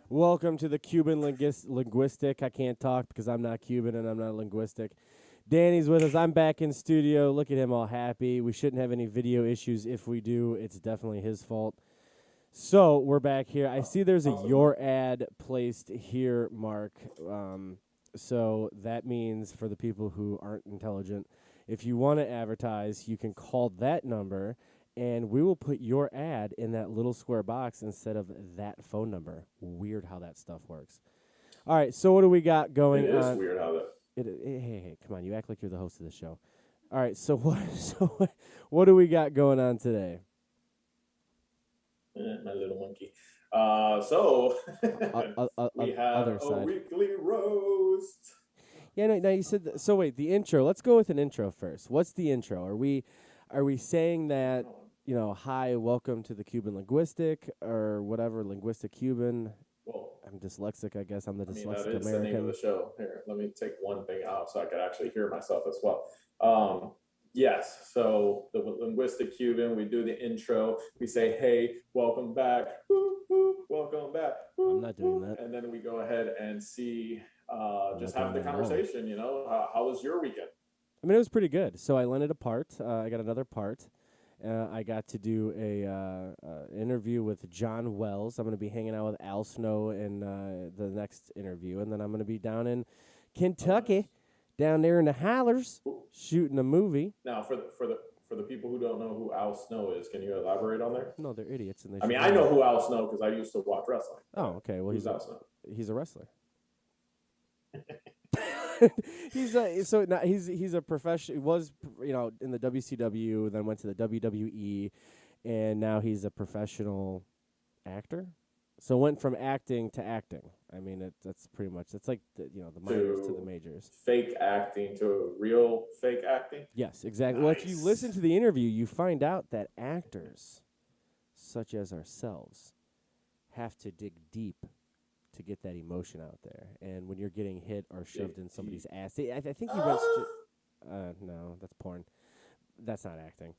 Welcome to the Cuban linguistic. I can't talk because I'm not Cuban and I'm not linguistic. Danny's with us. I'm back in studio. Look at him all happy. We shouldn't have any video issues. If we do, it's definitely his fault. So we're back here. I see there's a your ad placed here, Mark. So that means for the people who aren't intelligent, if you want to advertise, you can call that number and we will put your ad in that little square box instead of that phone number. Weird how that stuff works. All right, so what do we got going It is on? weird how that. Hey, come on, you act like you're the host of the show. All right, so what do we got going on today? My little monkey. So we have Other a side. weekly roast. Yeah, no, you said so. Wait, the intro. Let's go with an intro first. What's the intro? Are we saying that hi, welcome to the Cuban linguistic or whatever linguistic Cuban? Well, I'm dyslexic, I guess. I'm the I mean, dyslexic that is the name of American. the show. Here, let me take one thing out so I could actually hear myself as well. Yes, so the linguistic Cuban, we do the intro. We say, hey, welcome back. Welcome back. I'm not doing that. And then we go ahead and see, just not have the doing that at all. conversation. How was your weekend? I mean, it was pretty good. So I lent it a part. I got another part. I got to do a interview with John Wells. I'm going to be hanging out with Al Snow in the next interview, and then I'm going to be down in Kentucky, down there in the hollers, shooting a movie. Now, for the people who don't know who Al Snow is, can you elaborate on that? No, they're idiots. And I know who Al Snow because I used to watch wrestling. Oh, okay. Well, Who's Al Snow? He's a wrestler. He's a professional. He was in the WCW, then went to the WWE, and now he's a professional actor. So went from acting to acting. I mean, that's pretty much. It's like the minors to the majors. Fake acting to real fake acting. Yes, exactly. Nice. Well, if you listen to the interview, you find out that actors, such as ourselves, have to dig deep to get that emotion out there. And when you're getting hit or shoved in somebody's ass, I think he went. No, that's porn. That's not acting.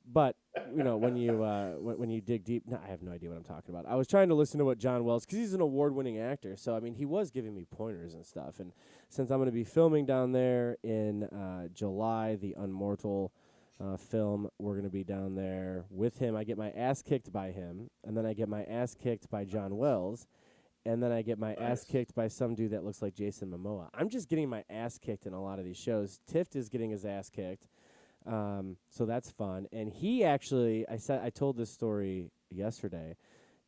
But when you dig deep, I have no idea what I'm talking about. I was trying to listen to what John Wells, because he's an award-winning actor. So I mean, he was giving me pointers and stuff. And since I'm going to be filming down there in July, the Unmortal film, we're going to be down there with him. I get my ass kicked by him, and then I get my ass kicked by John Wells. And then I get my ass kicked by some dude that looks like Jason Momoa. I'm just getting my ass kicked in a lot of these shows. Tift is getting his ass kicked. So that's fun. And he actually, I told this story yesterday.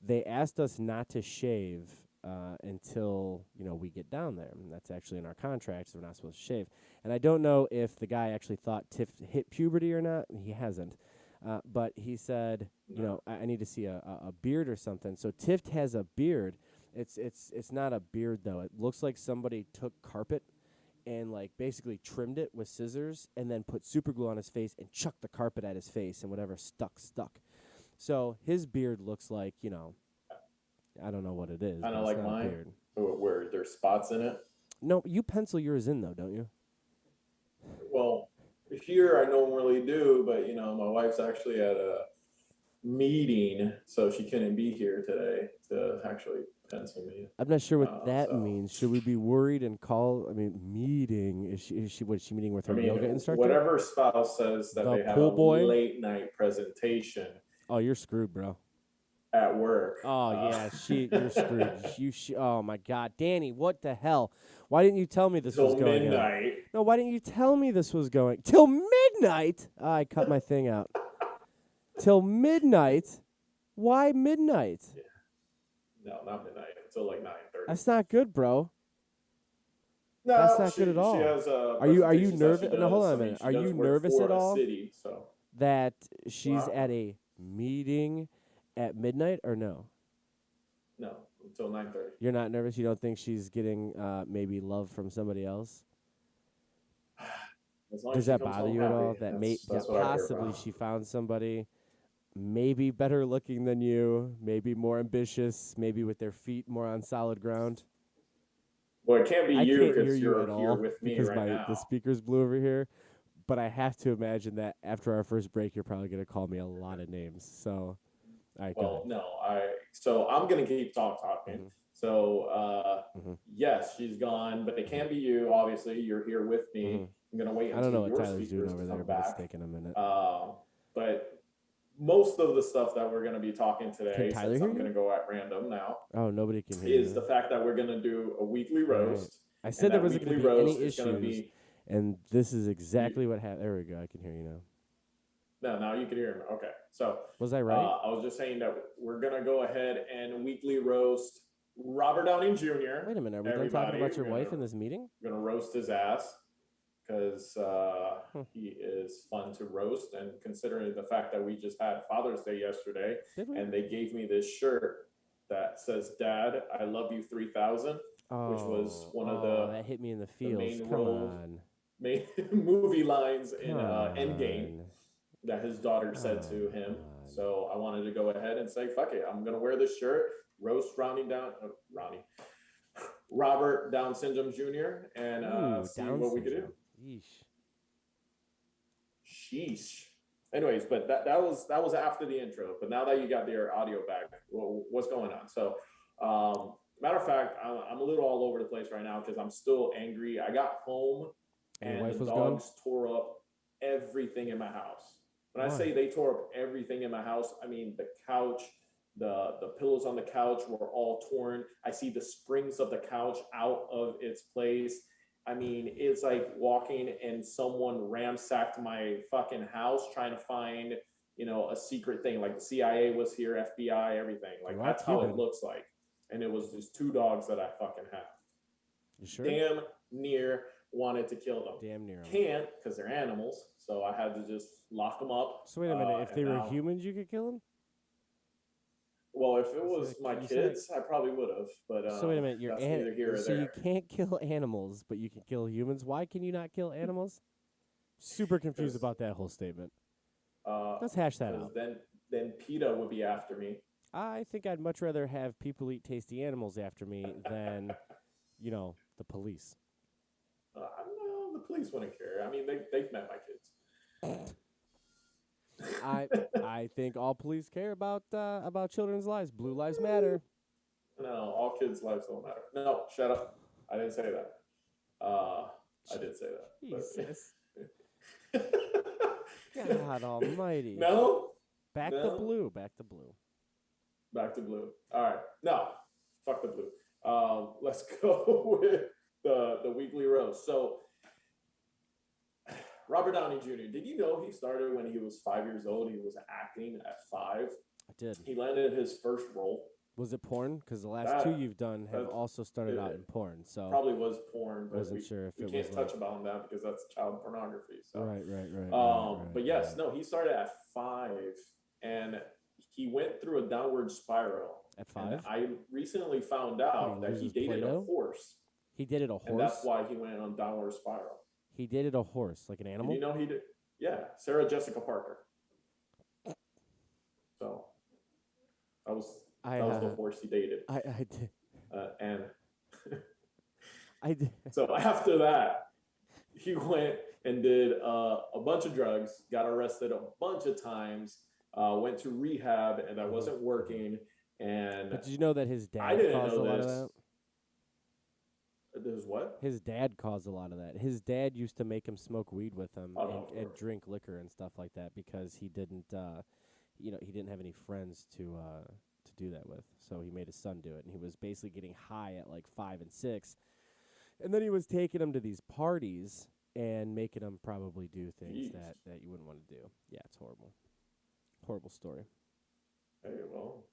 They asked us not to shave until, we get down there. And that's actually in our contracts. We're not supposed to shave. And I don't know if the guy actually thought Tift hit puberty or not. He hasn't. But he said, I need to see a beard or something. So Tift has a beard. It's not a beard though. It looks like somebody took carpet and basically trimmed it with scissors and then put super glue on his face and chucked the carpet at his face, and whatever stuck. So his beard looks like, I don't know what it is. Kind of like mine, beard. Where there's spots in it. No, you pencil yours in though, don't you? Well, here I normally do, but my wife's actually at a meeting, so she couldn't be here today to actually pencil me. I'm not sure what that means. Should we be worried and call? I mean, meeting. Is she meeting with her yoga instructor? Whatever spouse says that they have a late night presentation. Oh, you're screwed, bro. At work. Oh yeah, you're screwed. Oh my God, Danny, what the hell? Why didn't you tell me this was going midnight? On? No, why didn't you tell me this was going till midnight? I cut my thing out. Till midnight? Why midnight? Yeah. No, not midnight. Until like 9:30. That's not good, bro. No, that's not good at all. She has are you nervous? No, hold on a minute. Are you nervous at all? City, so. That she's at a meeting at midnight, or no? No, until 9:30. You're not nervous? You don't think she's getting maybe love from somebody else? Does that bother you at all? That possibly she found somebody maybe better looking than you, maybe more ambitious, maybe with their feet more on solid ground? Well, it can't be you because you're here with me because right now. The speakers blew over here. But I have to imagine that after our first break, you're probably going to call me a lot of names. So, all right, well, no, so I'm going to keep talking. So yes, she's gone, but it can't be you. Obviously, you're here with me. I'm gonna wait I don't know until what your Tyler's doing speakers over come there, but back. it's taking a minute. But most of the stuff that we're going to be talking today, Tyler since hear I'm you? going to go at random now, Oh, nobody can hear is you. the fact that we're going to do a weekly roast. I said there wasn't going to be any issues, be, and this is exactly what happened. There we go. I can hear you now. No, now you can hear me. Okay. So was I right? I was just saying that we're going to go ahead and weekly roast Robert Downey Jr. Wait a minute. Are we done talking about your wife in this meeting? We're going to roast his ass because he is fun to roast. And considering the fact that we just had Father's Day yesterday, and they gave me this shirt that says, Dad, I love you 3000, which was one of the that hit me in the feels. Main movie lines in Endgame that his daughter said to him. So I wanted to go ahead and say, fuck it, I'm going to wear this shirt, roast Robert Down Syndrome Jr. and see what we could do. Sheesh. Anyways, but that was after the intro. But now that you got your audio back, what's going on? So, matter of fact, I'm a little all over the place right now because I'm still angry. I got home and the dogs tore up everything in my house. When I say they tore up everything in my house, I mean the couch, the pillows on the couch were all torn. I see the springs of the couch out of its place. I mean, it's like walking and someone ransacked my fucking house trying to find, a secret thing. Like the CIA was here, FBI, everything. Like that's how it looks like. And it was these 2 dogs that I fucking have. You sure? Damn near wanted to kill them. Damn near. Can't because they're animals. So I had to just lock them up. So wait a minute. If they were humans, you could kill them? Well, if it was my kids, I probably would have. But so wait a minute, you can't kill animals, but you can kill humans. Why can you not kill animals? Super confused about that whole statement. Let's hash that out. Then PETA would be after me. I think I'd much rather have people eat tasty animals after me than, the police. No, the police wouldn't care. I mean, they've met my kids. I think all police care about children's lives. Blue lives matter. No, all kids' lives don't matter. No, shut up. I didn't say that. I did say that. Jesus. God almighty. No? Back to blue. Back to blue. All right. No, fuck the blue. Let's go with the weekly roast. So, Robert Downey Jr., did you know he started when he was 5 years old? He was acting at 5. I did. He landed his first role. Was it porn? Because the last 2 you've done have also started out in porn. So probably was porn, but wasn't sure if it was. We can't touch about that because that's child pornography. So. Right. But yes, no, he started at 5, and he went through a downward spiral. At 5? And I recently found out that he dated a horse. He dated a horse? And that's why he went on downward spiral. He dated a horse, like an animal? Did you know he did? Yeah, Sarah Jessica Parker. So that was the horse he dated. I did. And I did. So after that, he went and did a bunch of drugs, got arrested a bunch of times, went to rehab, and that wasn't working. And but did you know that his dad caused a lot of that? There's what? His dad caused a lot of that. His dad used to make him smoke weed with him and drink liquor and stuff like that because he didn't, he didn't have any friends to do that with. So he made his son do it, and he was basically getting high at like 5 and 6, and then he was taking him to these parties and making him probably do things that you wouldn't want to do. Yeah, it's horrible. Horrible story. Hey, well.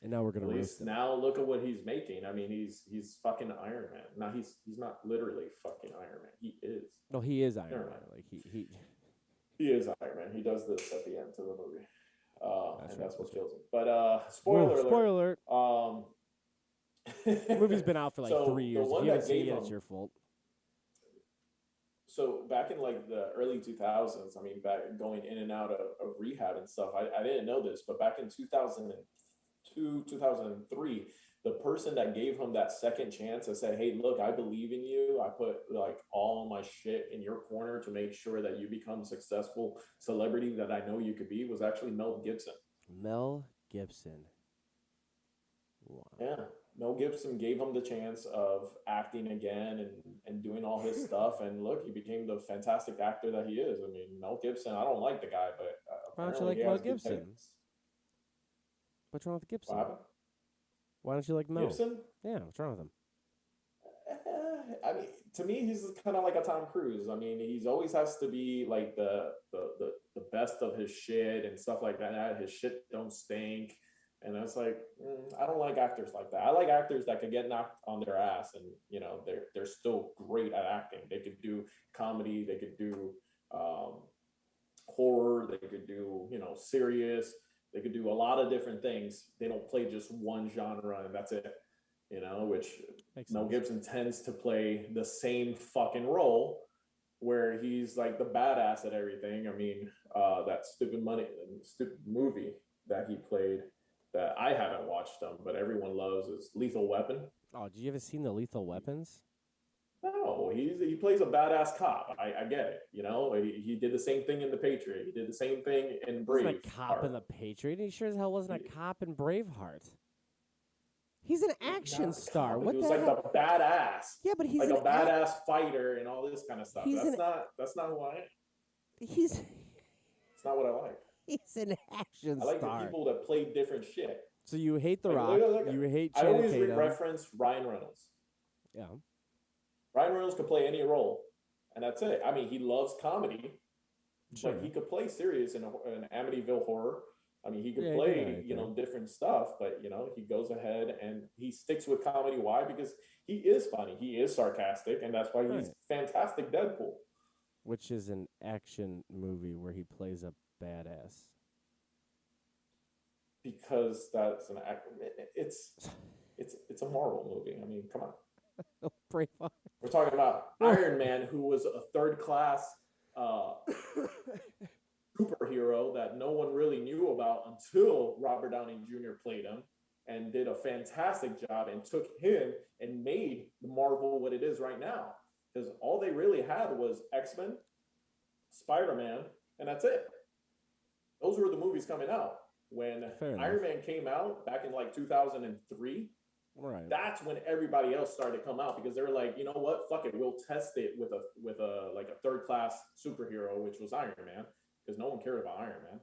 And now we're gonna roast him. Now look at what he's making. I mean, he's fucking Iron Man. Now he's not literally fucking Iron Man. He is. No, he is Iron Man. Like he is Iron Man. He does this at the end of the movie, that's what kills him. But spoiler alert. The movie's been out for like 3 years. If you haven't seen it, it's your fault. So back in like the early 2000s, I mean, back going in and out of rehab and stuff, I didn't know this, but back in 2002, 2003, the person that gave him that second chance and said, hey, look, I believe in you. I put like all my shit in your corner to make sure that you become a successful celebrity that I know you could be, was actually Mel Gibson. Mel Gibson. Wow. Yeah. Mel Gibson gave him the chance of acting again and doing all his stuff. And look, he became the fantastic actor that he is. I mean, Mel Gibson, I don't like the guy, but Why don't you apparently like he Mel has good Gibson? things. What's wrong with What Gibson? happened? Why don't you like Mel? Gibson? Yeah, what's wrong with him? I mean, to me, he's kind of like a Tom Cruise. I mean, he's always has to be like the best of his shit and stuff like that. His shit don't stink, and it's like I don't like actors like that. I like actors that could get knocked on their ass, and they're still great at acting. They could do comedy, they could do um, horror, they could do serious, they could do a lot of different things. They don't play just one genre and that's it. Which Makes Mel sense. Gibson tends to play the same fucking role where he's like the badass at everything. I mean, that stupid movie that he played that I haven't watched but everyone loves is Lethal Weapon. Oh, did you ever seen the Lethal Weapons? No, he plays a badass cop. I get it. He did the same thing in The Patriot. He did the same thing in He Brave. wasn't a cop in The Patriot. He sure as hell wasn't a cop in Braveheart. He's an action star. What he was the like hell? the badass. Yeah, but he's like an a badass fighter and all this kind of stuff. He's That's not who I am. He's It's not what I like. he's an action I like star. the people that play different shit. So you hate The Like, Rock. look You at- hate I Channing always Tatum. reference Ryan Reynolds. Yeah. Ryan Reynolds could play any role, and that's it. I mean, he loves comedy, Sure. but he could play serious in an Amityville Horror. I mean, he could Yeah, play, he did different stuff, but he goes ahead and he sticks with comedy. Why? Because he is funny, he is sarcastic, and that's why he's Right. fantastic Deadpool. Which is an action movie where he plays a badass. Because that's an act. It's a Marvel movie. I mean, come on. Braveheart. We're talking about Iron Man, who was a third class superhero that no one really knew about until Robert Downey Jr. played him and did a fantastic job and took him and made Marvel what it is right now. Because all they really had was X-Men, Spider-Man, and that's it. Those were the movies coming out. When Iron Man came out back in like 2003, right? That's when everybody else started to come out because they were like, you know what, fuck it, we'll test it with a like a third class superhero, which was Iron Man, because no one cared about Iron Man,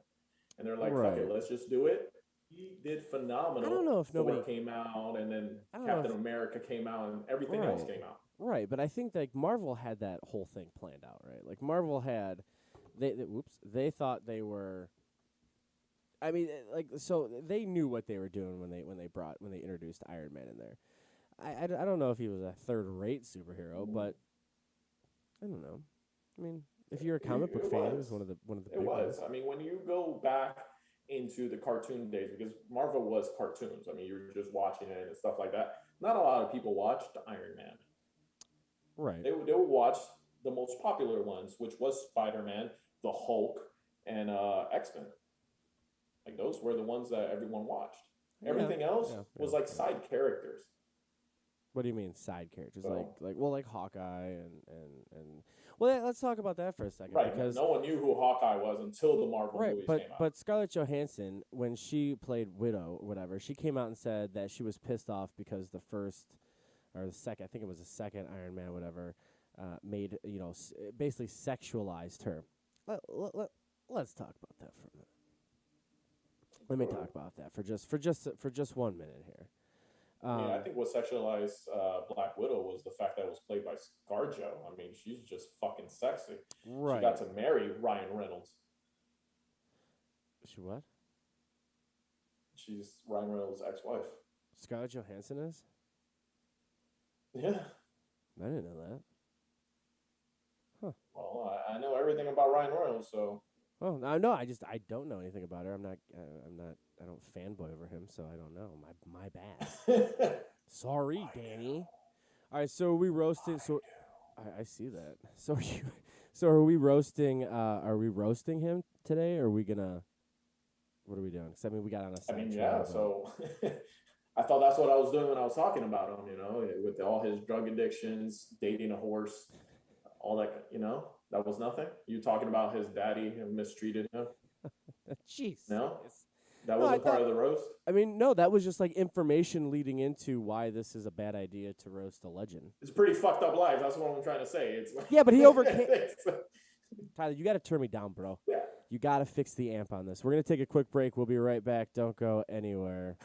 and they're like, fuck it, let's just do it. He did phenomenal. I don't know if Thor came out, and then Captain America came out, and everything else came out. Right, but I think like Marvel had that whole thing planned out, right? Like Marvel had, they thought they were. I mean, like, so they knew what they were doing when they introduced Iron Man in there. I don't know if he was a third-rate superhero, but I don't know. I mean, if you're a comic book fan, he was one of the big ones. I mean, when you go back into the cartoon days, because Marvel was cartoons. I mean, you were just watching it and stuff like that. Not a lot of people watched Iron Man. Right. They would watch the most popular ones, which was Spider-Man, the Hulk, and X-Men. Like those were the ones that everyone watched. Everything else was like side characters. What do you mean side characters? Like Hawkeye and well, let's talk about that for a second. Right, because no one knew who Hawkeye was until the Marvel movies came out. But Scarlett Johansson, when she played Widow or whatever, she came out and said that she was pissed off because the first or the second, I think it was the second Iron Man, whatever, made basically sexualized her. Let's talk about that for a minute. Let me talk about that for just 1 minute here. I think what sexualized Black Widow was the fact that it was played by ScarJo. I mean, she's just fucking sexy. Right. She got to marry Ryan Reynolds. She what? She's Ryan Reynolds' ex-wife. Scarlett Johansson is? Yeah. I didn't know that. Huh. Well, I know everything about Ryan Reynolds, so. Oh no! I don't know anything about her. I don't fanboy over him, so I don't know. My bad. Sorry, Danny. All right, so are we roasting? So I see that. So are we roasting? Are we roasting him today? Or are we gonna? What are we doing? Because I mean, we got on a side track. So I thought that's what I was doing when I was talking about him. With all his drug addictions, dating a horse, all that. That was nothing. You talking about his daddy and mistreated him? Jeez. No. That No, I wasn't part thought- of the roast? I mean, no, that was just like information leading into why this is a bad idea to roast a legend. It's pretty fucked up life. That's what I'm trying to say. It's like, Yeah, but he overcame. it's- Tyler, you got to turn me down, bro. yeah. You got to fix the amp on this. We're going to take a quick break. We'll be right back. Don't go anywhere.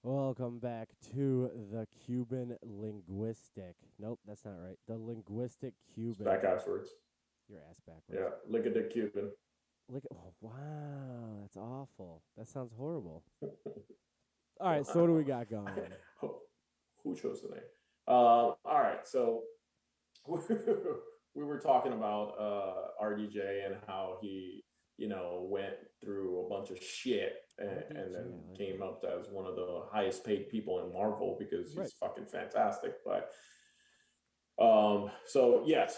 Welcome back to the Cuban linguistic. Nope, that's not right. The linguistic It's Cuban. back asswards. Your ass backwards. Yeah, look at the Cuban. Look at, oh, wow, that's awful. That sounds horrible. All right, so what do we got going? Who chose the name? All right, so we were talking about RDJ and how he, went through a bunch of shit and then came up as one of the highest paid people in Marvel because he's fucking fantastic. But so yes,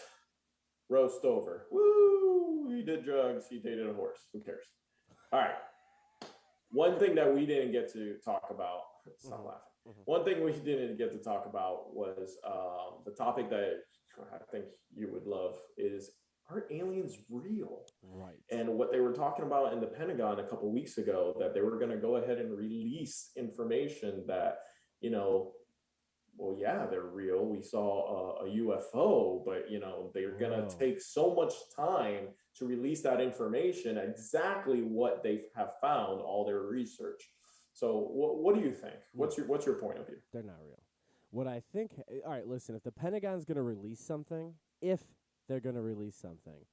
roast over. Woo! He did drugs. He dated a horse. Who cares? All right. One thing that we didn't get to talk about. Stop laughing. One thing we didn't get to talk about was the topic that I think you would love is, are aliens real? Right. And what they were talking about in the Pentagon a couple weeks ago, that they were going to go ahead and release information that, well, yeah, they're real. We saw a UFO, but, they're going to take so much time to release that information, exactly what they have found, all their research. So what do you think? What's your point of view? They're not real. What I think, all right, listen, if the Pentagon's going to release something, if they're going to release something,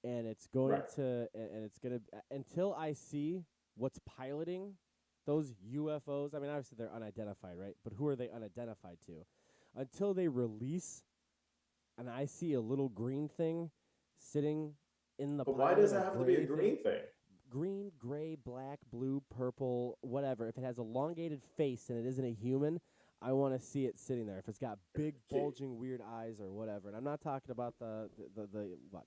and it's going to, and it's going to, until I see what's piloting those UFOs, I mean, obviously they're unidentified, right? But who are they unidentified to? Until they release, and I see a little green thing sitting in the But why does it have to be a green thing? Green, gray, black, blue, purple, whatever. If it has elongated face and it isn't a human, I want to see it sitting there. If it's got big, bulging, weird eyes or whatever. And I'm not talking about the what?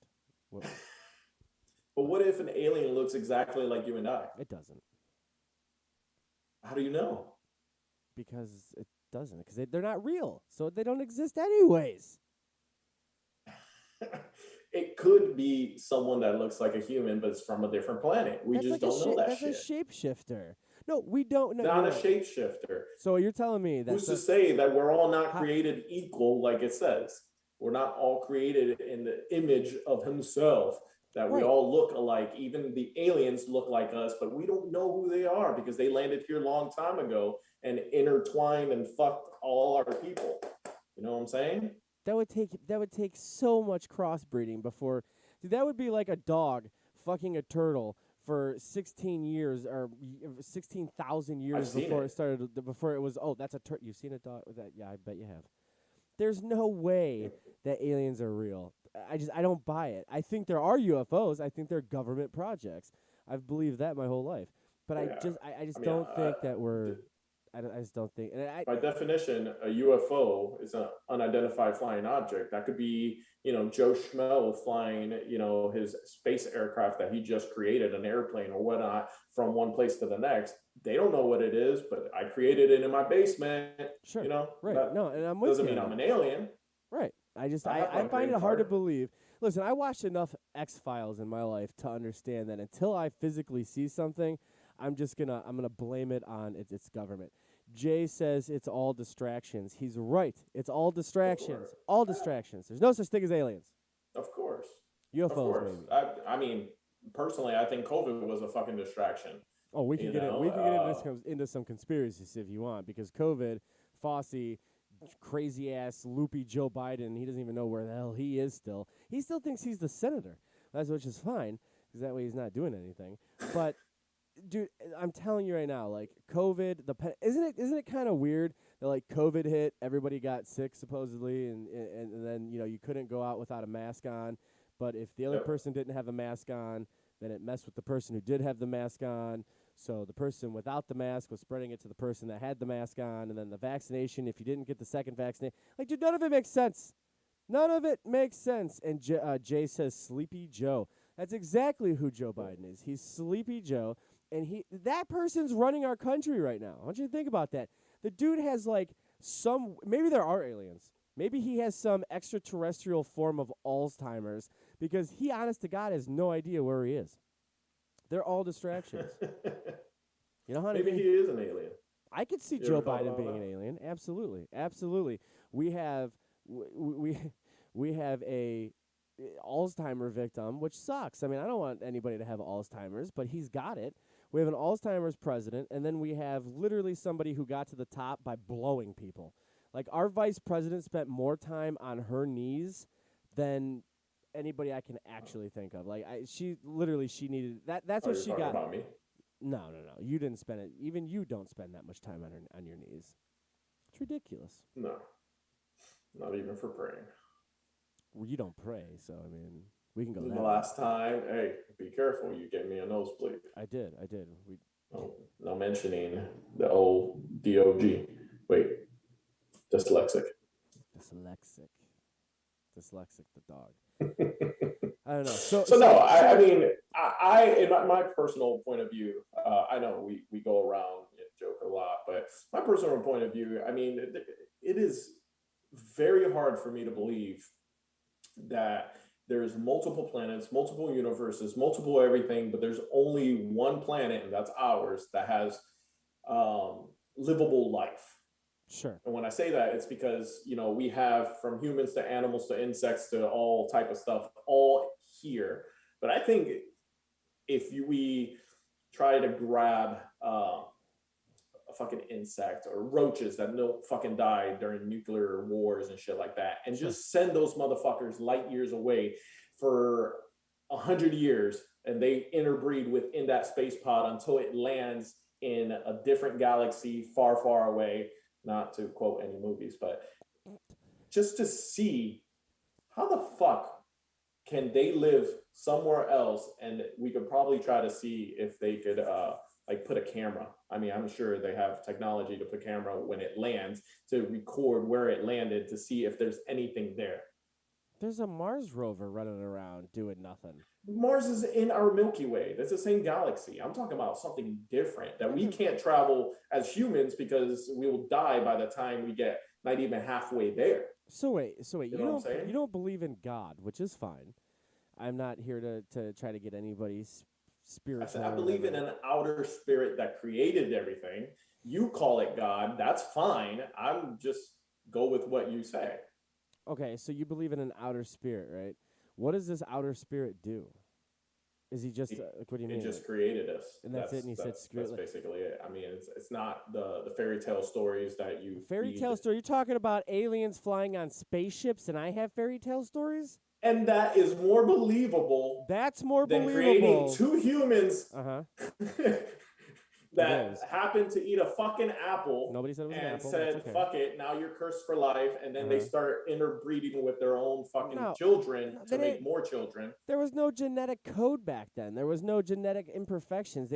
But what if an alien looks exactly like you and I? It doesn't. How do you know? Because it doesn't. Because they're not real. So they don't exist anyways. It could be someone that looks like a human, but it's from a different planet. We just don't know that shit. That's a shapeshifter. No, we don't know. Not a shapeshifter. So you're telling me that... Who's to say that we're all not created equal, like it says? We're not all created in the image of himself, that we all look alike. Even the aliens look like us, but we don't know who they are because they landed here a long time ago and intertwined and fucked all our people. You know what I'm saying? That would take so much crossbreeding before. Dude, that would be like a dog fucking a turtle for 16 years or 16,000 years before it started. Before it was, that's a turtle. You've seen a dog with that? Yeah, I bet you have. There's no way that aliens are real. I don't buy it. I think there are UFOs. I think they're government projects. I've believed that my whole life. But I just don't think that we're. I just don't think. And by definition, a UFO is an unidentified flying object. That could be, Joe Schmo flying, his space aircraft that he just created, an airplane or whatnot, from one place to the next. They don't know what it is, but I created it in my basement. Sure. Right. No, and I'm with doesn't mean I'm an alien. Right. I find it hard to believe. Listen, I watched enough X-Files in my life to understand that until I physically see something, I'm gonna blame it on its government. Jay says it's all distractions. He's right. It's all distractions. All distractions. There's no such thing as aliens. Of course. UFOs, maybe. I mean, personally, I think COVID was a fucking distraction. Oh, we can get into some conspiracies if you want, because COVID, Fauci, crazy ass loopy Joe Biden, he doesn't even know where the hell he is still. He still thinks he's the senator, which is fine, because that way he's not doing anything. But dude, I'm telling you right now, like COVID, isn't it kind of weird that like COVID hit, everybody got sick supposedly, and then you couldn't go out without a mask on, but if the other person didn't have a mask on, then it messed with the person who did have the mask on. So the person without the mask was spreading it to the person that had the mask on, and then the vaccination, if you didn't get the second vaccination, like dude, none of it makes sense. None of it makes sense. And Jay says Sleepy Joe. That's exactly who Joe Biden is. He's Sleepy Joe. And that person's running our country right now. I want you to think about that. The dude has like maybe there are aliens. Maybe he has some extraterrestrial form of Alzheimer's, because he, honest to God, has no idea where he is. They're all distractions. You know how maybe he is an alien. I could see Joe Biden being an alien. Absolutely. Absolutely. We have a Alzheimer victim, which sucks. I mean, I don't want anybody to have Alzheimer's, but he's got it. We have an Alzheimer's president, and then we have literally somebody who got to the top by blowing people. Like, our vice president spent more time on her knees than anybody I can actually think of. Like, she needed that. That's Are what you she talking got. about me? No. You didn't spend it. Even you don't spend that much time on your knees. It's ridiculous. No, not even for praying. Well, you don't pray, so I mean, we can go that The way. last time, hey, be careful, you gave me a nosebleed. I did. We No mentioning the old DOG. Wait, dyslexic. dyslexic the dog. I don't know. So no, I mean, in my personal point of view, I know we go around and joke a lot, but my personal point of view, I mean, it is very hard for me to believe that there's multiple planets, multiple universes, multiple everything, but there's only one planet, and that's ours, that has livable life. Sure. And when I say that, it's because, we have from humans to animals to insects to all type of stuff all here. But I think if we try to grab a fucking insect or roaches that don't fucking die during nuclear wars and shit like that, and just send those motherfuckers light years away for 100 years, and they interbreed within that space pod until it lands in a different galaxy far, far away. Not to quote any movies, but just to see how the fuck can they live somewhere else, and we could probably try to see if they could like put a camera. I mean, I'm sure they have technology to put camera when it lands to record where it landed to see if there's anything there. There's a Mars rover running around doing nothing. Mars is in our Milky Way. That's the same galaxy. I'm talking about something different that we can't travel as humans because we will die by the time we get not even halfway there. So wait. You don't believe in God, which is fine. I'm not here to try to get anybody's spiritual. I believe in an outer spirit that created everything. You call it God. That's fine. I'm just go with what you say. Okay, so you believe in an outer spirit, right? What does this outer spirit do? Is he just what do you mean? He just created us, and that's it. And he said, "That's basically it." I mean, it's not the fairy tale stories that you fairy tale story. You're talking about aliens flying on spaceships, and I have fairy tale stories. And that is more believable. That's more than believable. Creating two humans that happened to eat a fucking apple. Nobody said it was an apple. And said, "Fuck it, now you're cursed for life." And then they start interbreeding with their own fucking children to make more children. There was no genetic code back then. There was no genetic imperfections.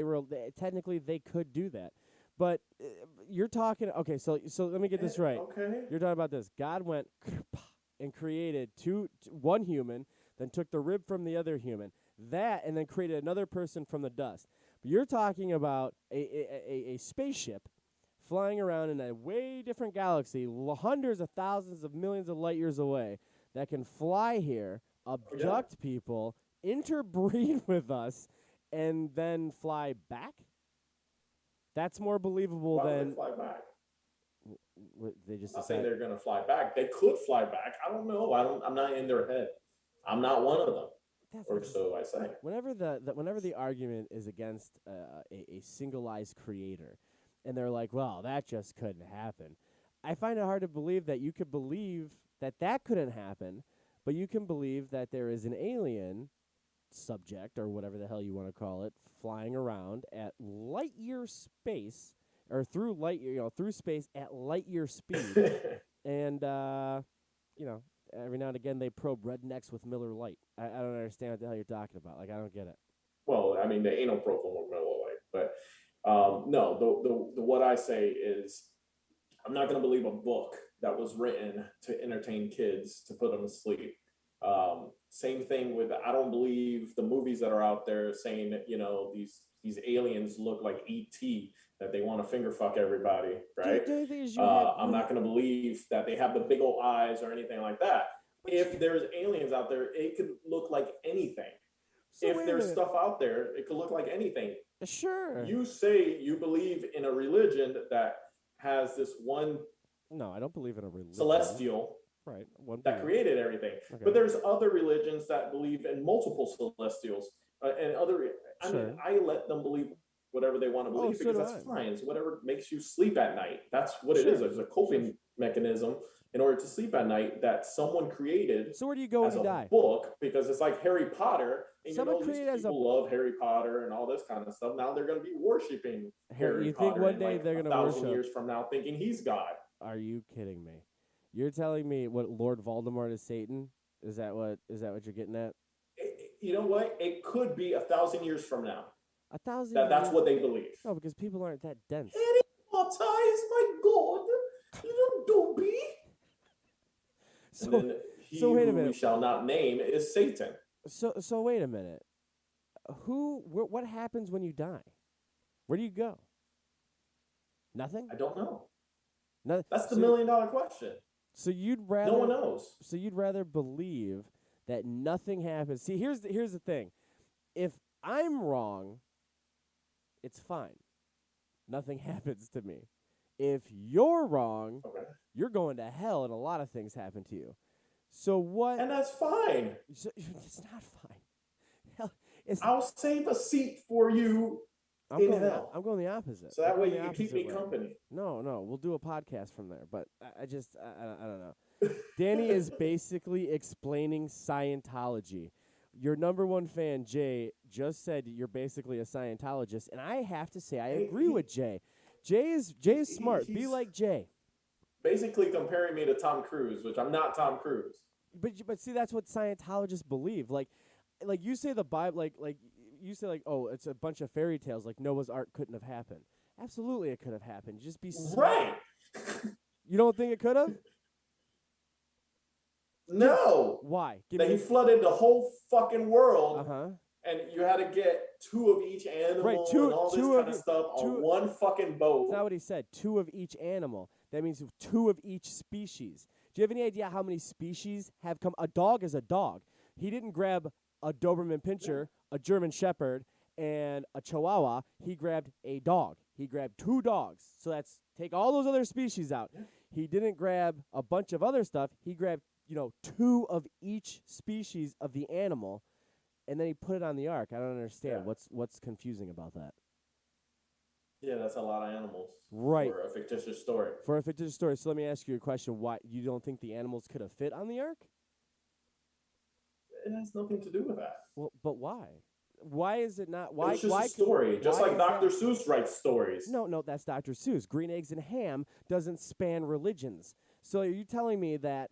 Technically they could do that. But you're talking okay. So let me get this right. Okay. You're talking about this. God went and created one human, then took the rib from the other human, and then created another person from the dust. But you're talking about a spaceship flying around in a way different galaxy, hundreds of thousands of millions of light years away, that can fly here, abduct people, interbreed with us, and then fly back? That's more believable than... They fly back. They just I'm not saying they're going to fly back. They could fly back. I don't know. I'm not in their head. I'm not one of them. Or so I say. Whenever the argument is against a singleized creator, and they're like, well, that just couldn't happen, I find it hard to believe that you could believe that couldn't happen, but you can believe that there is an alien subject, or whatever the hell you want to call it, flying around at light year space, or through through space at light year speed, and every now and again they probe rednecks with Miller Lite. I don't understand what the hell you're talking about. Like, I don't get it. Well, I mean, the anal probe with Miller Lite, but no. The what I say is, I'm not going to believe a book that was written to entertain kids to put them to sleep. Same thing with, I don't believe the movies that are out there saying that, these aliens look like E.T., that they want to finger fuck everybody, right? I'm not going to believe that they have the big old eyes or anything like that. If there's aliens out there, it could look like anything. So if there's stuff out there, it could look like anything. Sure. You say you believe in a religion that has this one... No, I don't believe in a religion. Celestial... Right. That created everything. Okay. But there's other religions that believe in multiple celestials and other. I mean, I let them believe whatever they want to believe, so because do that's I. fine. It's whatever makes you sleep at night. That's what it is. Sure. It's a coping mechanism in order to sleep at night that someone created So where do you go when as you a die? book, because it's like Harry Potter, and Someone these created as a people love Harry Potter and all this kind of stuff. Now they're going to be worshiping Harry You think Potter one in day like they're a gonna thousand worship? years from now, thinking he's God. Are you kidding me? You're telling me what Lord Voldemort is Satan? Is that what you're getting at? You know what? It could be 1,000 years from now. 1,000 That's years? what they believe. No, because people aren't that dense. Harry Potter is my God. You don't be. So, And then he so wait a who we minute. shall not name is Satan. So wait a minute. What happens when you die? Where do you go? Nothing? I don't know. Nothing. That's the $1,000,000 question. So you'd rather No one knows. So you'd rather believe that nothing happens. See, here's the thing. If I'm wrong, it's fine. Nothing happens to me. If you're wrong, Okay. you're going to hell and a lot of things happen to you. So what? And that's fine. So, it's not fine. Hell, it's, I'll save a seat for you in hell. I'm going the opposite. So that I'm way going you the can keep opposite me way. company. No, we'll do a podcast from there. But I don't know. Danny is basically explaining Scientology. Your number one fan, Jay, just said you're basically a Scientologist, and I have to say I agree with Jay. Jay is smart. Be like Jay. Basically comparing me to Tom Cruise, which I'm not Tom Cruise. But see, that's what Scientologists believe. Like you say the Bible, like you say, like, oh, it's a bunch of fairy tales. Like Noah's Ark couldn't have happened. Absolutely, it could have happened. Just be smart. Right. You don't think it could have? No. Why? That he flooded the whole fucking world. Uh-huh. And you had to get 2 of each animal and all this kind of stuff on one fucking boat. That's not what he said. 2 of each animal. That means 2 of each species. Do you have any idea how many species have come? A dog is a dog. He didn't grab a Doberman Pinscher, a German Shepherd, and a Chihuahua. He grabbed a dog. He grabbed 2 dogs. So that's take all those other species out. Yeah. He didn't grab a bunch of other stuff. He grabbed, 2 of each species of the animal. And then he put it on the ark. I don't understand. Yeah. What's confusing about that? Yeah, that's a lot of animals. Right. For a fictitious story. For a fictitious story. So let me ask you a question. Why you don't think the animals could have fit on the ark? It has nothing to do with that. Well, but why? Why is it not? Why? It's just why a story, just like Dr. That? Seuss writes stories. No, that's Dr. Seuss. Green Eggs and Ham doesn't span religions. So are you telling me that,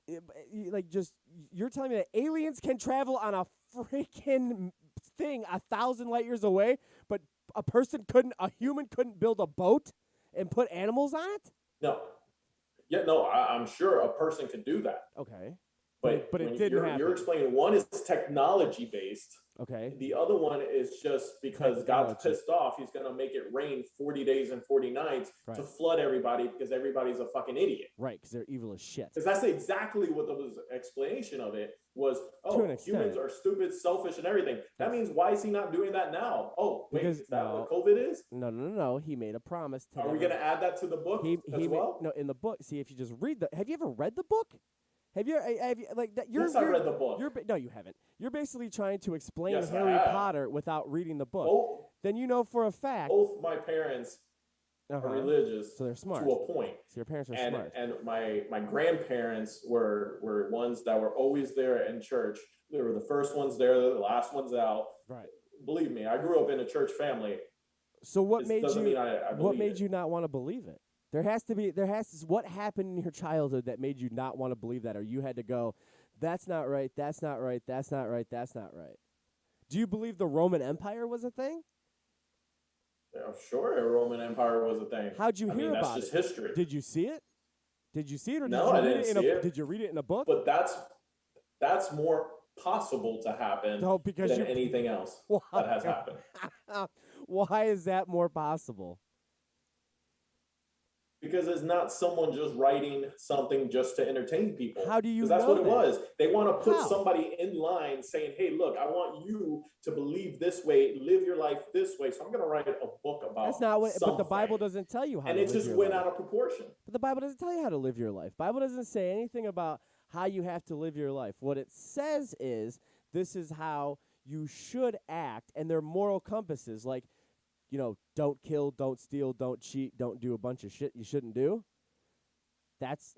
you're telling me that aliens can travel on a freaking thing 1,000 light years away, but a human couldn't build a boat and put animals on it? No. Yeah, no, I'm sure a person could do that. Okay. But it didn't happen. You're explaining one is technology based. Okay. The other one is just because God's pissed off, he's going to make it rain 40 days and 40 nights to flood everybody because everybody's a fucking idiot. Right, because they're evil as shit. Because that's exactly what the explanation of it was. Oh, humans are stupid, selfish, and everything. That means why is he not doing that now? Oh, wait, is that what COVID is? No. He made a promise. Are we going to add that to the book as well? No, in the book. See, if you just read have you ever read the book? Have you like that? Yes, I read the book. No, you haven't. You're basically trying to explain Yes, Harry Potter without reading the book. Then you know for a fact. Both my parents are religious, so they're smart to a point. So your parents are smart. And my grandparents were ones that were always there in church. They were the first ones there, the last ones out. Right. Believe me, I grew up in a church family. So what made you not want to believe it? What happened in your childhood that made you not want to believe that, or you had to go, that's not right, that's not right, that's not right, that's not right. Do you believe the Roman Empire was a thing? Yeah, sure, the Roman Empire was a thing. How'd you hear about it? That's just history. Did you see it? Or no, I didn't see it. Did you read it in a book? But that's more possible to happen than anything else that has happened. Why is that more possible? Because it's not someone just writing something just to entertain people. How do you know that's what it was. They want to put How? somebody in line saying, hey, look, I want you to believe this way, live your life this way. So I'm going to write a book about That's not what, something. but the Bible doesn't tell you how to live your life. And it just went out of proportion. But the Bible doesn't tell you how to live your life. Bible doesn't say anything about how you have to live your life. What it says is this is how you should act, and they're moral compasses. Like, don't kill, don't steal, don't cheat, don't do a bunch of shit you shouldn't do. That's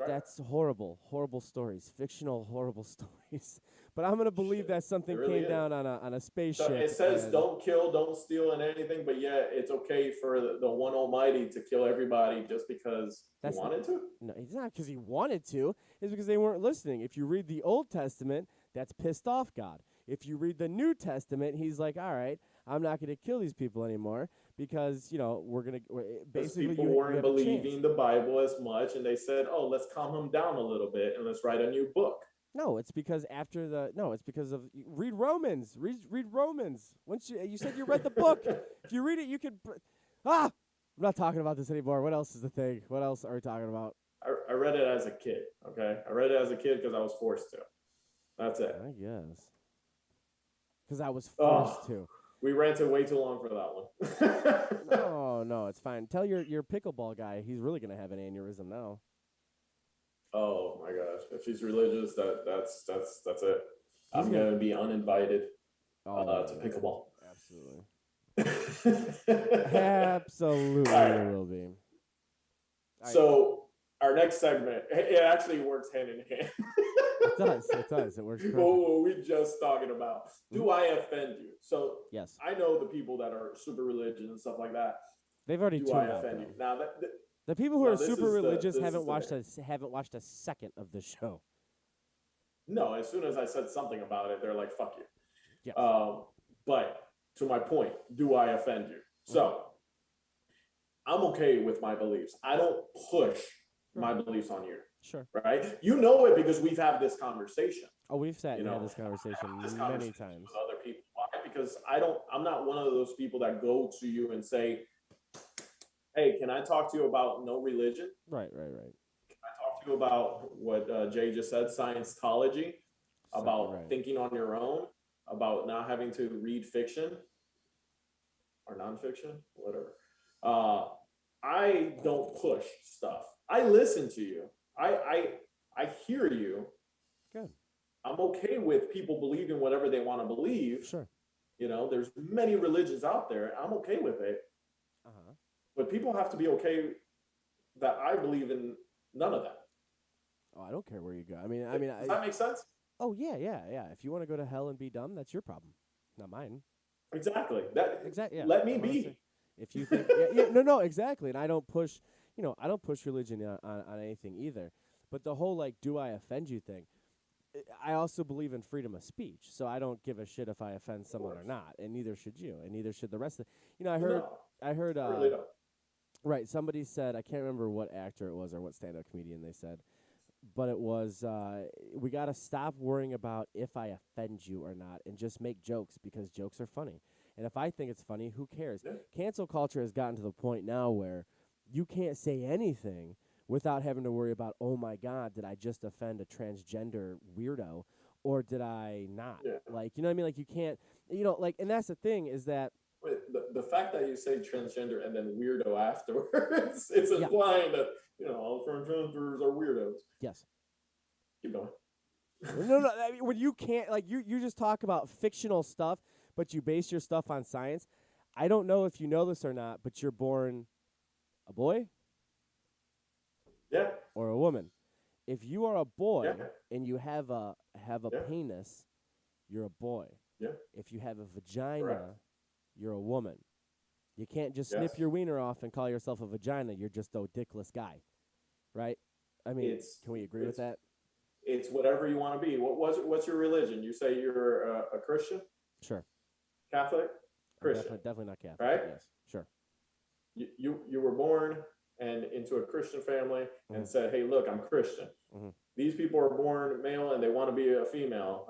horrible stories, fictional horrible stories. But I'm gonna believe that something really came down on a So spaceship. it says don't kill, don't steal, and anything, but yet it's okay for the one Almighty to kill everybody just because he wanted to. No, it's not because he wanted to. It's because they weren't listening. If you read the Old Testament, that's pissed off God. If you read the New Testament, he's like, all right, I'm not going to kill these people anymore because, we're going to basically people weren't believing the Bible as much, and they said, oh, let's calm him down a little bit and let's write a new book. No, it's because it's because of read Romans. Read Romans. Once you said you read the book. If you read it, you could I'm not talking about this anymore. What else is the thing? What else are we talking about? I read it as a kid, okay? I read it as a kid because I was forced to. That's it. I guess. Because I was forced to. We ranted way too long for that one. No, it's fine. Tell your pickleball guy he's really going to have an aneurysm now. Oh my gosh! If he's religious, that's it. I'm gonna be uninvited to pickleball. Absolutely. Absolutely, right. Will be. So our next segment, it actually works hand in hand. It does. It works perfect. What we just talking about. Do I offend you? So yes, I know the people that are super religious and stuff like that. They've already tuned out. Do I offend you? Now the people who are super religious haven't watched a second of the show. No, as soon as I said something about it, they're like, "Fuck you." Yes. But to my point, do I offend you? So I'm okay with my beliefs. I don't push my beliefs on you. Sure. Right? You know it because we've had this conversation. Oh, we've sat and had this conversation many times with other people. Why? Because I'm not one of those people that go to you and say, hey, can I talk to you about no religion? Right. Can I talk to you about what Jay just said, Scientology, about thinking on your own, about not having to read fiction or nonfiction, whatever. I don't push stuff. I listen to you. I hear you. Good. I'm okay with people believing whatever they want to believe. Sure. There's many religions out there. I'm okay with it. But people have to be okay that I believe in none of that. Oh, I don't care where you go. Does that make sense? Oh, yeah. If you want to go to hell and be dumb, that's your problem, not mine. Exactly. Exactly. Yeah. Let me be. If you think, no, exactly. And I don't push, I don't push religion on anything either. But the whole do I offend you thing, I also believe in freedom of speech. So I don't give a shit if I offend someone or not, and neither should you, and neither should the rest of. I heard. Really don't. Right. Somebody said, I can't remember what actor it was or what stand-up comedian they said, but it was, we got to stop worrying about if I offend you or not and just make jokes because jokes are funny. And if I think it's funny, who cares? Yeah. Cancel culture has gotten to the point now where you can't say anything without having to worry about, oh, my God, did I just offend a transgender weirdo or did I not? Yeah. You know what I mean? You can't, and that's the thing is that. Wait, the fact that you say transgender and then weirdo afterwards, it's implying that, all transgenders are weirdos. Yes. Keep going. No. When you can't, you just talk about fictional stuff, but you base your stuff on science. I don't know if you know this or not, but you're born a boy? Yeah. Or a woman. If you are a boy and you have a penis, you're a boy. Yeah. If you have a vagina, you're a woman. You can't just snip your wiener off and call yourself a vagina. You're just a dickless guy, right? Can we agree with that? It's whatever you want to be. What's your religion? You say you're a Christian? Sure. Catholic? Christian? Definitely not Catholic. Right? Yes. Sure. You were born and into a Christian family and said, hey, look, I'm Christian. These people are born male and they want to be a female.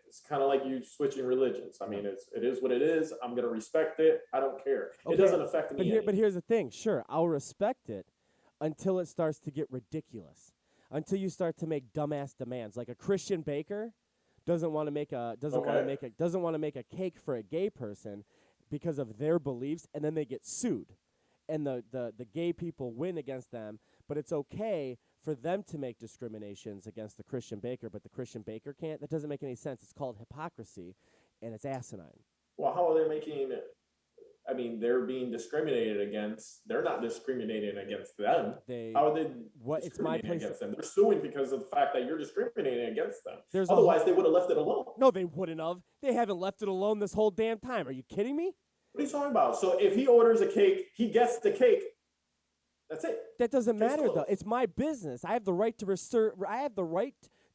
It's kind of like you switching religions. It is what it is. I'm going to respect it. I don't care. Okay. It doesn't affect me. But here's the thing. Sure, I'll respect it until it starts to get ridiculous. Until you start to make dumbass demands. Like a Christian baker doesn't want to make a cake for a gay person because of their beliefs, and then they get sued. And the gay people win against them, but it's okay for them to make discriminations against the Christian baker, but the Christian baker can't. That doesn't make any sense. It's called hypocrisy, and it's asinine. Well, how are they making I mean, they're being discriminated against. They're not discriminating against them. How are they it's my discriminating place against them? They're suing because of the fact that you're discriminating against them. There's Otherwise, they would have left it alone. No, they wouldn't have. They haven't left it alone this whole damn time. Are you kidding me? What are you talking about? So if he orders a cake, he gets the cake. That's it. That doesn't matter though. It's my business. I have the right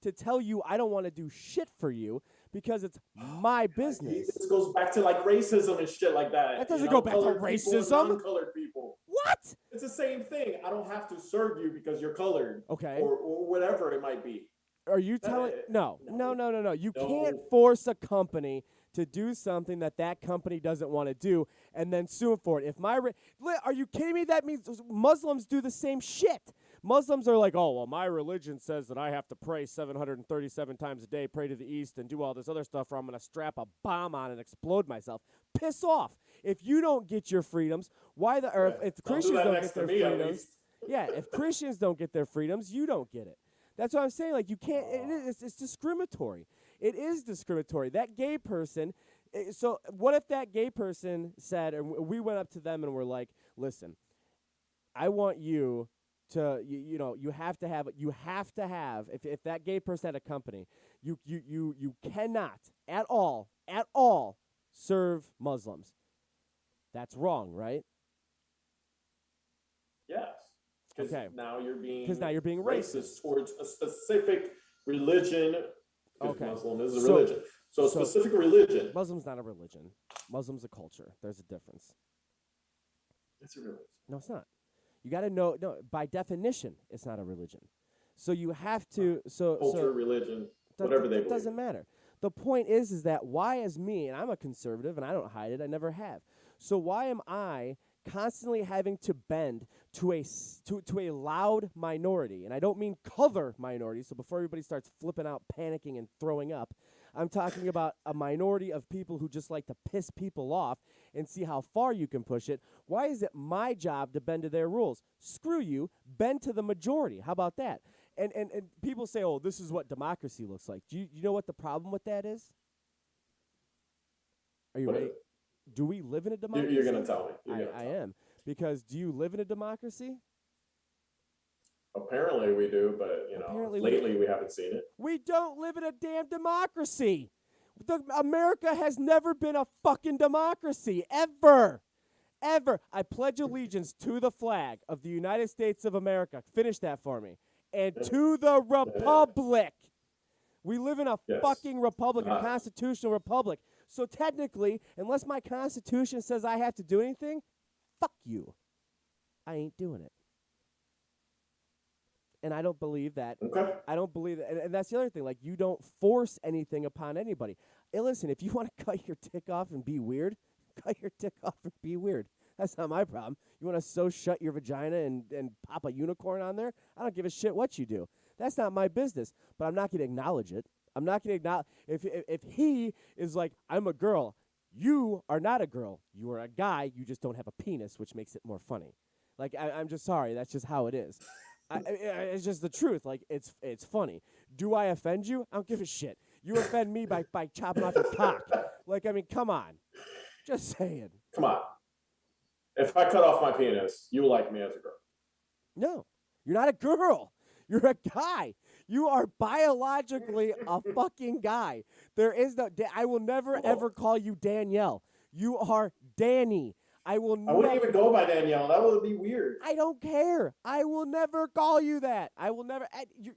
to tell you I don't want to do shit for you because it's my business. This goes back to like racism and shit like that. That doesn't go back to racism. Non-colored people. What? It's the same thing. I don't have to serve you because you're colored. Okay. Or whatever it might be. Are you telling? No. You can't force a company to do something that company doesn't want to do and then sue them for it. Are you kidding me? That means Muslims do the same shit. Muslims are like, oh, well, my religion says that I have to pray 737 times a day, pray to the east, and do all this other stuff, or I'm going to strap a bomb on and explode myself. Piss off. If you don't get your freedoms, if Christians don't get their freedoms, if Christians don't get their freedoms, you don't get it. That's what I'm saying. Like, you can't, it's discriminatory. It is discriminatory. That gay person, so what if that gay person said, and we went up to them and we're like, listen, I want you to, you have to have, if that gay person had a company, you cannot at all serve Muslims. That's wrong, right? Yes. Okay. Now you're being racist towards a specific religion. Okay. Muslim is a religion. So a specific religion. Muslim's not a religion. Muslim's a culture. There's a difference. It's a religion. No, it's not. You got to know. No, by definition, it's not a religion. So you have to. Culture, religion, whatever they believe. It doesn't matter. The point is that why, as me, and I'm a conservative, and I don't hide it. I never have. So why am I constantly having to bend to a loud minority? And I don't mean color minority. So before everybody starts flipping out, panicking, and throwing up, I'm talking about a minority of people who just like to piss people off and see how far you can push it. Why is it my job to bend to their rules? Screw you. Bend to the majority. How about that? And people say, oh, this is what democracy looks like. Do you know what the problem with that is? Are you ready? Do we live in a democracy? You're going to tell me. I am. Because do you live in a democracy? Apparently we do, but lately we haven't seen it. We don't live in a damn democracy. America has never been a fucking democracy, ever. Ever. I pledge allegiance to the flag of the United States of America. Finish that for me. And to the republic. We live in a fucking republic, a constitutional republic. So technically, unless my constitution says I have to do anything, fuck you. I ain't doing it. And I don't believe that. Okay. I don't believe that. And that's the other thing. Like, you don't force anything upon anybody. Hey, listen, if you want to cut your dick off and be weird, cut your dick off and be weird. That's not my problem. You want to sew shut your vagina and pop a unicorn on there? I don't give a shit what you do. That's not my business. But I'm not going to acknowledge it. I'm not going to acknowledge. If he is like, I'm a girl, you are not a girl. You are a guy. You just don't have a penis, which makes it more funny. Like, I'm just sorry. That's just how it is. It's just the truth. Like, it's funny. Do I offend you? I don't give a shit. You offend me by chopping off your cock. Like, I mean, come on. Just saying. Come on. If I cut off my penis, you like me as a girl. No, you're not a girl. You're a guy. You are biologically a fucking guy. There is no. I will never ever call you Danielle. You are Danny. I wouldn't even go by Danielle. That would be weird. I don't care. I will never call you that. I will never.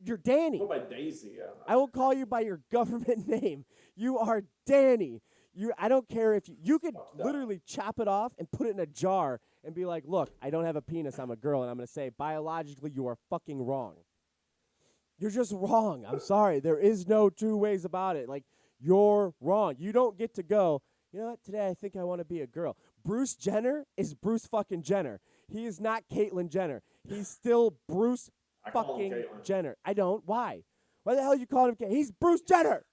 You're Danny. Go by Daisy. Yeah. I will call you by your government name. You are Danny. I don't care if you could literally chop it off and put it in a jar and be like, look, I don't have a penis. I'm a girl. And I'm going to say, biologically, you are fucking wrong. You're just wrong. I'm sorry. There is no two ways about it. Like, you're wrong. You don't get to go, you know what, today I think I want to be a girl. Bruce Jenner is Bruce fucking Jenner. He is not Caitlyn Jenner. He's still Bruce fucking Jenner. I don't. Why? Why the hell you calling him? He's Bruce Jenner.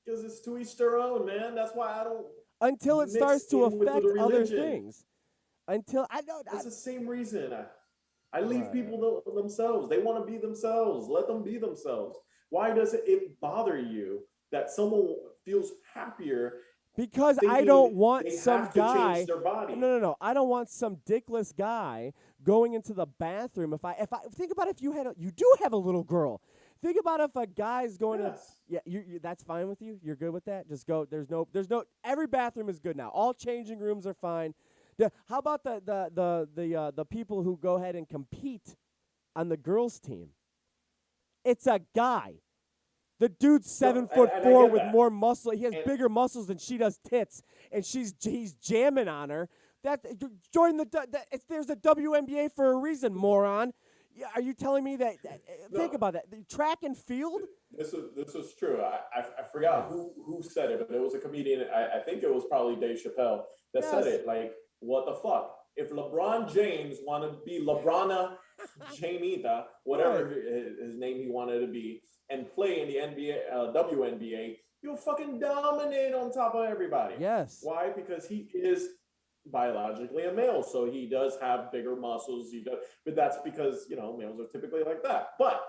Because it's to each their own, man. That's why I don't. Until it starts to affect other things. Until I don't. It's the same reason. I leave people themselves. They want to be themselves. Let them be themselves. Why does it bother you that someone feels happier Because I thinking don't want they some have to guy. change their body. No. I don't want some dickless guy going into the bathroom. If I think about if you do have a little girl. Think about if a guy's going to. Yeah, you that's fine with you. You're good with that. Just go. There's no. Every bathroom is good now. All changing rooms are fine. How about the people who go ahead and compete on the girls' team? It's a guy. The dude's 7'4" with more muscle. He has bigger muscles than she does tits, and he's jamming on her. Join there's a WNBA for a reason, moron. Are you telling me that? Think about that. The track and field. This was true. I forgot who said it, but it was a comedian. I think it was probably Dave Chappelle that said it. Like, what the fuck? If LeBron James wanted to be LeBrona Jamita, whatever his name he wanted to be, and play in the NBA, WNBA, you'll fucking dominate on top of everybody. Yes. Why? Because he is biologically a male, so he does have bigger muscles. But that's because males are typically like that. But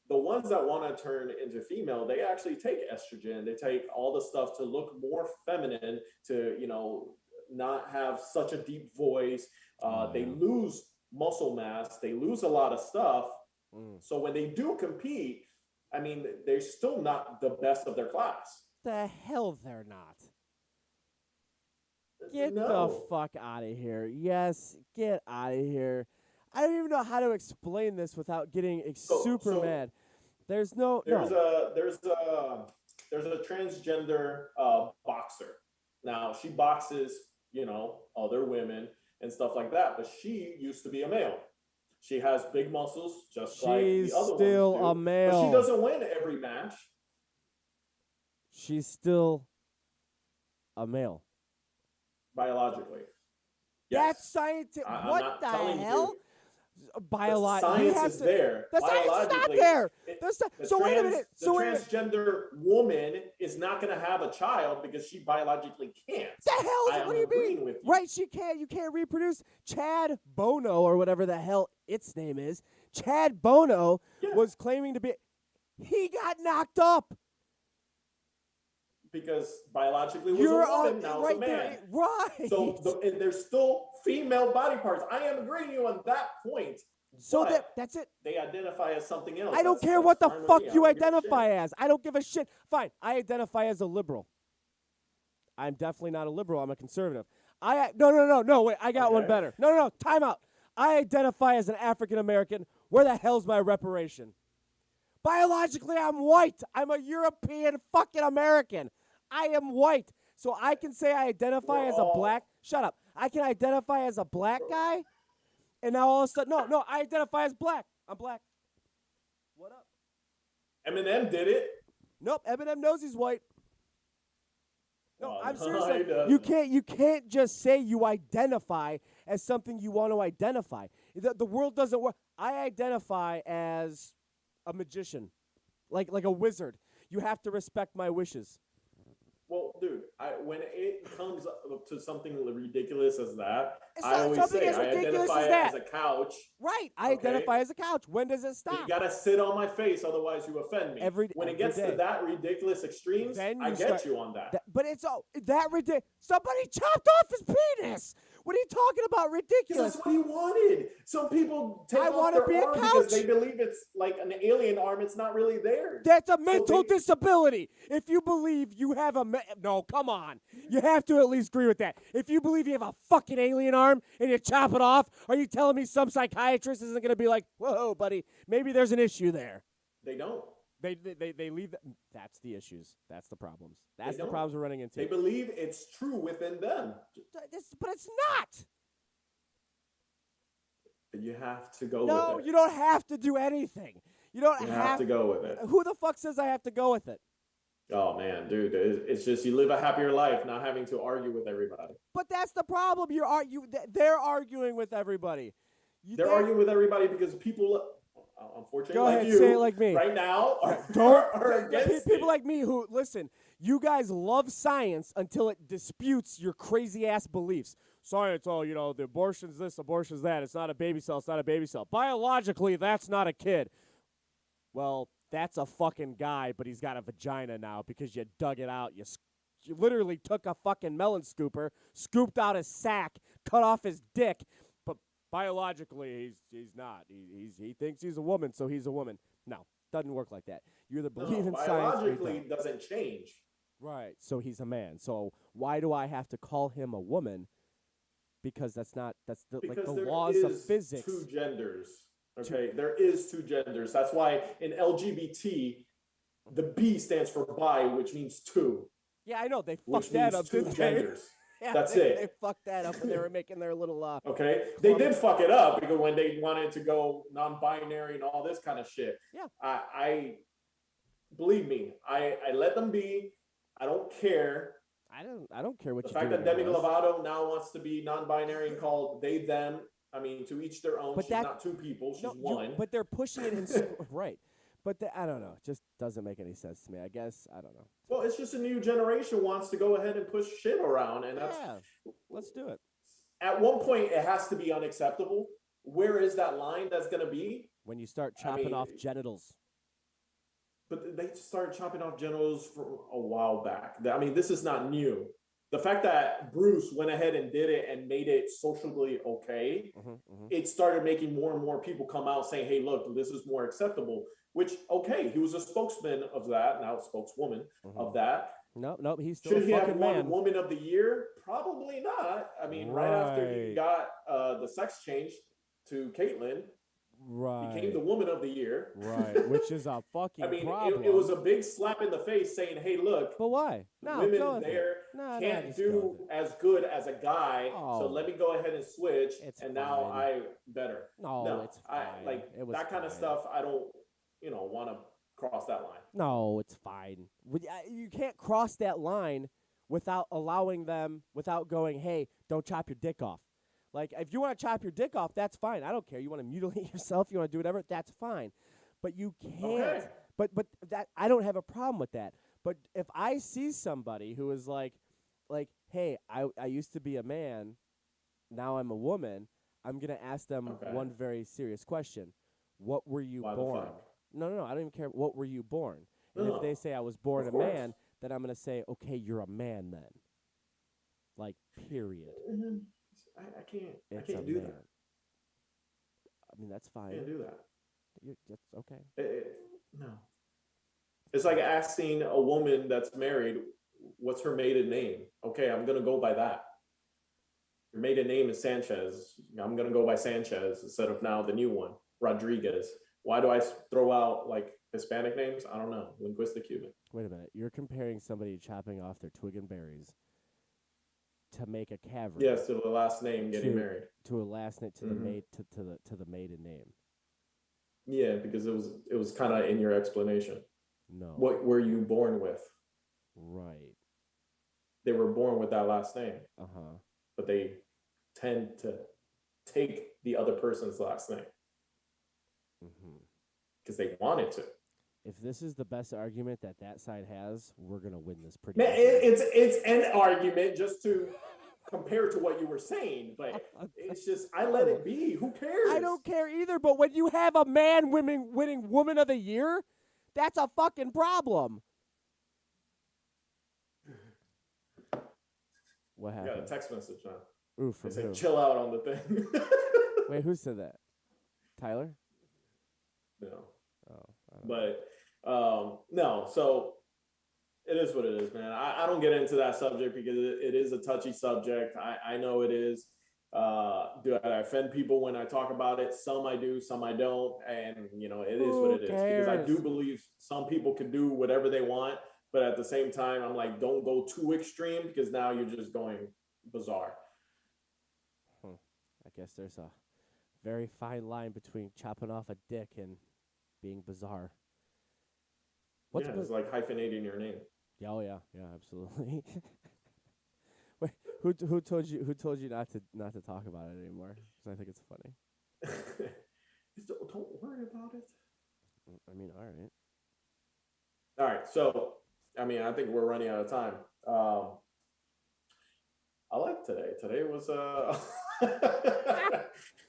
the ones that want to turn into female, they actually take estrogen. They take all the stuff to look more feminine, to not have such a deep voice. They lose muscle mass. They lose a lot of stuff. So when they do compete, I mean, they're still not the best of their class. The hell they're not. Get the fuck out of here. Yes, get out of here. I don't even know how to explain this without getting super mad. There's a transgender boxer. Now she boxes, other women and stuff like that, but she used to be a male. She has big muscles, just like the other ones do. She's still a male. But she doesn't win every match. She's still a male. Biologically. Yes. That's scientific. What the hell? Science is there. The science is not there. Wait a minute. The transgender woman is not going to have a child because she biologically can't. The hell? What do you mean? With you. Right? She can't. You can't reproduce. Chad Bono or whatever the hell its name is. Chad Bono was claiming to be. He got knocked up. Because biologically was a woman, now it's a man. Right. So there's still female body parts. I am agreeing with you on that point. So that's it. They identify as something else. I don't care what the fuck you identify as. I don't give a shit. Fine. I identify as a liberal. I'm definitely not a liberal. I'm a conservative. No. Wait, I got one better. No. Time out. I identify as an African American. Where the hell's my reparation? Biologically, I'm white. I'm a European fucking American. I am white. So I can say I identify as a black. Shut up. I can identify as a black guy. And now all of a sudden, no, I identify as black. I'm black. What up? Eminem did it. Nope, Eminem knows he's white. No, I'm serious. He You can't just say you identify as something you want to identify. The world doesn't work. I identify as a magician, like a wizard. You have to respect my wishes. Well, dude, when it comes to something ridiculous as that, I always say I identify as a couch. Right, I identify as a couch. When does it stop? You gotta sit on my face, otherwise you offend me. When it gets to that ridiculous extremes, I get you on that. But it's that ridiculous. Somebody chopped off his penis. What are you talking about? Ridiculous. That's what he wanted. Some people take off their arm because they believe it's like an alien arm. It's not really theirs. That's a mental disability. If you believe you have no, come on. You have to at least agree with that. If you believe you have a fucking alien arm and you chop it off, are you telling me some psychiatrist isn't going to be like, whoa, buddy, maybe there's an issue there? They don't. They leave that. That's the issues. That's the problems. That's the problems we're running into. They believe it's true within them. But it's not. You have to go with it. No, you don't have to do anything. You don't have to go with it. Who the fuck says I have to go with it? Oh, man, dude. It's just you live a happier life not having to argue with everybody. But that's the problem. They're arguing with everybody. They're arguing with everybody because people... Unfortunately, go ahead, you, say it like me. Right now, are against people like me who listen. You guys love science until it disputes your crazy ass beliefs. Science, the abortion's this, abortion's that. It's not a baby cell. It's not a baby cell. Biologically, that's not a kid. Well, that's a fucking guy, but he's got a vagina now because you dug it out, you literally took a fucking melon scooper, scooped out his sack, cut off his dick, but biologically he's not. He thinks he's a woman, so he's a woman. No, doesn't work like that. You either believe in science or you biologically don't. doesn't change. Right. So he's a man. So why do I have to call him a woman? Because that's the Because laws of physics. two genders. Okay, there is two genders. That's why in LGBT, the B stands for bi, which means two. Yeah, I know they Which fucked that means up. two Didn't genders. they? Yeah, That's they it. fucked that up when they were making their little. Okay, they did fuck it up because when they wanted to go non-binary and all this kind of shit. Yeah. I believe me, I let them be. I don't care. I don't care what The you fact do. that Demi Lovato now wants to be non-binary and called they them. I mean, to each their own. But she's not two people. She's one. But they're pushing it in right. But I don't know. It just doesn't make any sense to me. I guess I don't know. Well, it's just a new generation wants to go ahead and push shit around, and that's let's do it. At one point it has to be unacceptable. Where is that line that's going to be? When you start chopping off genitals. But they started chopping off genitals for a while back. I mean, this is not new. The fact that Bruce went ahead and did it and made it socially okay, it started making more and more people come out saying, hey, look, this is more acceptable. Which, okay, he was a spokesman of that, now spokeswoman of that. No, he's still Should a he fucking have man. won Woman of the Year? Probably not. I mean, right after he got the sex change to Caitlyn, became the Woman of the Year. Right, which is a fucking problem. It was a big slap in the face saying, hey, look. But why? No, women there can't do as good as a guy, so let me go ahead and switch, now I better. No, it's fine. That kind of stuff, I don't, want to cross that line. No, it's fine. You can't cross that line without allowing them, without going, hey, don't chop your dick off. Like, if you want to chop your dick off, that's fine. I don't care. You want to mutilate yourself, you want to do whatever, that's fine. But you can't. Okay. But that I don't have a problem with that. But if I see somebody who is like, hey, I used to be a man, now I'm a woman, I'm going to ask them one very serious question. What were you born? No, I don't even care. What were you born? And if they say I was born a man, then I'm going to say, okay, you're a man then. Like, period. I can't do that. I mean, that's fine. I can't do that. That's okay. No. It's like asking a woman that's married, what's her maiden name? Okay, I'm going to go by that. Your maiden name is Sanchez. I'm going to go by Sanchez instead of now the new one, Rodriguez. Why do I throw out like Hispanic names? I don't know. Linguistic Cuban. Wait a minute. You're comparing somebody chopping off their twig and berries to make a cavern. Yes, to the last name getting married. To a last name to the the maiden name. Yeah, because it was kind of in your explanation. No. What were you born with? Right. They were born with that last name. Uh-huh. But they tend to take the other person's last name. Because they wanted to. If this is the best argument that side has, we're gonna win this pretty. Man, it's an argument just to compare to what you were saying, but it's just I let it be. Who cares? I don't care either. But when you have a man winning Woman of the Year, that's a fucking problem. What happened? Got a text message now. Ooh, from they who? said chill out on the thing. Wait, who said that? Tyler? No. Oh. But no, so it is what it is, man. I don't get into that subject because it is a touchy subject. I know it is. Do I offend people when I talk about it? Some I do, some I don't. And, it is what it is. Because I do believe some people can do whatever they want. But at the same time, I'm like, don't go too extreme because now you're just going bizarre. I guess there's a very fine line between chopping off a dick and being bizarre. It's like hyphenating your name. Oh yeah, absolutely. Wait, who told you not to talk about it anymore? Because I think it's funny. Don't worry about it. I mean, all right. All right, so I think we're running out of time. I like today. Today was a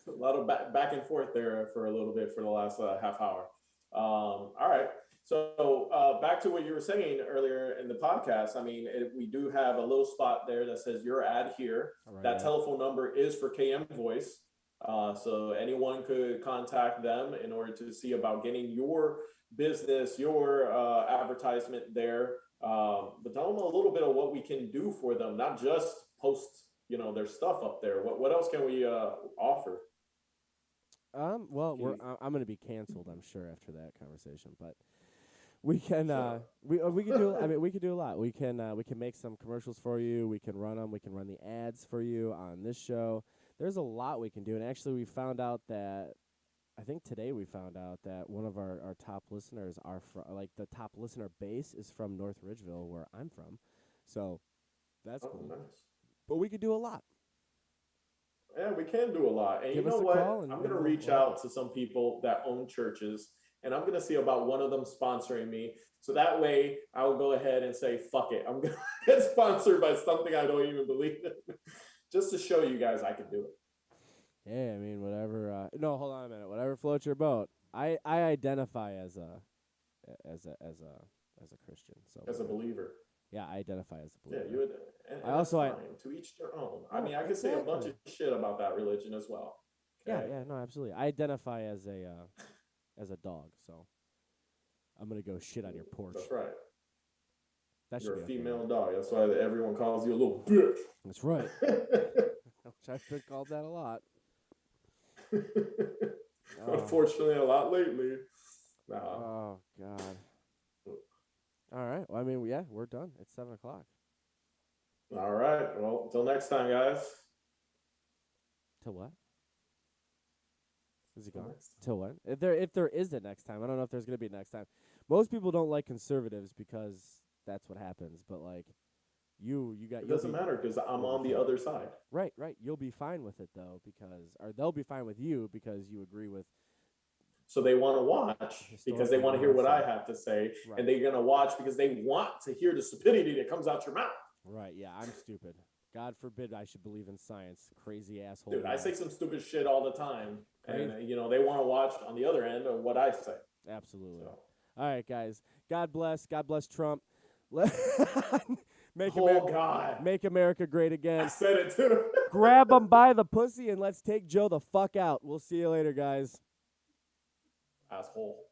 lot of back and forth there for a little bit for the last half hour. All right. So back to what you were saying earlier in the podcast. I mean, we do have a little spot there that says your ad here. Right, that telephone number is for KM Voice. So anyone could contact them in order to see about getting your business, your advertisement there. But tell them a little bit of what we can do for them, not just post, their stuff up there. What else can we offer? Well, I'm going to be canceled, I'm sure, after that conversation. But we can we can do. I mean, we can do a lot. We can make some commercials for you. We can run them. We can run the ads for you on this show. There's a lot we can do. And actually, we found out that I think today we found out that one of our top listeners are like the top listener base is from North Ridgeville, where I'm from. So that's cool. Nice. But we could do a lot. Yeah, we can do a lot. And Give you know us a what? call I'm going to reach out to some people that own churches, and I'm going to see about one of them sponsoring me. So that way I will go ahead and say, fuck it. I'm going to get sponsored by something I don't even believe in, just to show you guys I can do it. Yeah, I mean, whatever. No, hold on a minute. Whatever floats your boat. I identify as a Christian. So as a believer. Yeah, I identify as a believer. Yeah, you would. And I also to each their own. I mean, I could say a bunch of shit about that religion as well. Okay? Yeah, no, absolutely. I identify as a dog, so I'm gonna go shit on your porch. That's right. That You're a okay. female dog. That's why everyone calls you a little bitch. That's right. I've been called that a lot. Unfortunately, a lot lately. Nah. Oh God. All right. Well, I mean, yeah, we're done. It's 7:00. All right. Well, until next time, guys. Till what? Is he gone? Till when? If there is a next time, I don't know if there's gonna be a next time. Most people don't like conservatives because that's what happens. But like, you got. It doesn't matter because I'm on the other side. Right. You'll be fine with it though, or they'll be fine with you because you agree with. So they want to watch because they want to hear what I have to say, right. And they're going to watch because they want to hear the stupidity that comes out your mouth. Right, yeah, I'm stupid. God forbid I should believe in science, crazy asshole. Dude, I say some stupid shit all the time, and they want to watch on the other end of what I say. Absolutely. So. All right, guys. God bless Trump. Make America great again. I said it too. Grab him by the pussy and let's take Joe the fuck out. We'll see you later, guys. Asshole.